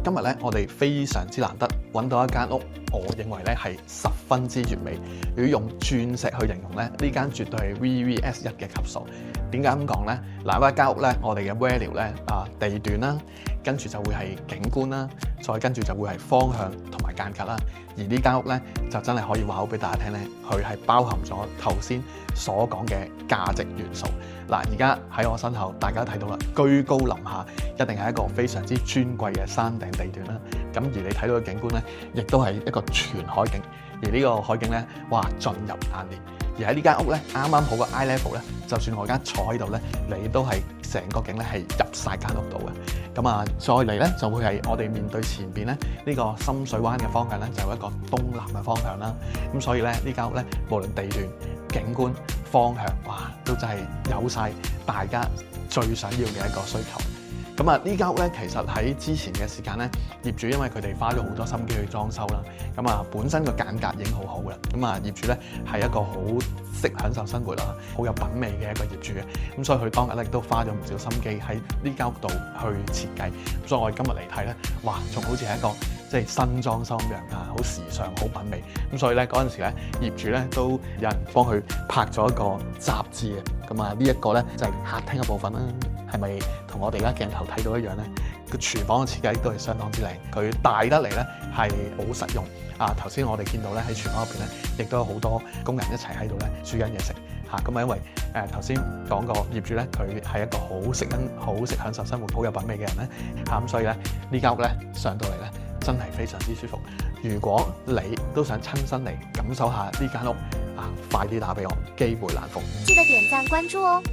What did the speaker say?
今日咧，我哋非常之難得揾到一間屋，我認為咧係十分之完美。如果用鑽石去形容咧，呢間絕對係 VVS1嘅級數。點解咁講咧？嗱，一間屋咧，我哋嘅 value 咧地段啦，跟住就會係景觀啦，再跟住就會係方向同埋間隔啦。而呢間屋咧，就真係可以話好俾大家聽咧，佢係包含咗頭先所講嘅價值元素。嗱，而家喺我身後，大家睇到啦，居高臨下，一定係一個非常之尊貴嘅山頂地段啦。咁而你睇到嘅景觀咧，亦都係一個全海景。而呢個海景咧，哇，盡入眼簾。而喺呢間屋咧，啱啱好個 eye level 咧，就算我而家坐喺度咧，你都係成個景咧係入晒間屋度嘅。咁啊，再嚟咧就會係我哋面對前邊咧呢個深水灣嘅方向咧，就有一個東南嘅方向啦。咁所以咧呢間屋咧，無論地段、景觀、方向，哇，都真係有晒大家最想要嘅一個需求。咁啊，呢間屋咧，其實喺之前嘅時間咧，業主因為佢哋花咗好多心機去裝修啦，咁啊本身個間隔已經好好啦，咁啊業主咧係一個好識享受生活啦，好有品味嘅一個業主嘅，咁所以佢當日咧都花咗唔少心機喺呢間屋度去設計，所以我哋今日嚟睇咧，哇，仲好似係一個即係新裝修咁樣啊，好時尚，好品味，咁所以咧嗰陣時咧業主咧都有人幫佢拍咗一個雜誌嘅，咁啊呢一個咧就係客廳嘅部分啦。係咪同我哋而家鏡頭睇到一樣咧？個廚房嘅設計都係相當之靚，佢大得嚟咧係好實用。頭先我哋見到咧喺廚房入邊咧，亦都有好多工人一齊喺度咧煮緊嘢食嚇。咁因為頭先講過業主咧，佢係一個好識享受生活、好有品味嘅人咧嚇。咁所以咧呢間屋咧上到嚟咧真係非常之舒服。如果你都想親身嚟感受下呢間屋快啲打俾我，機會難逢。記得點讚關注哦。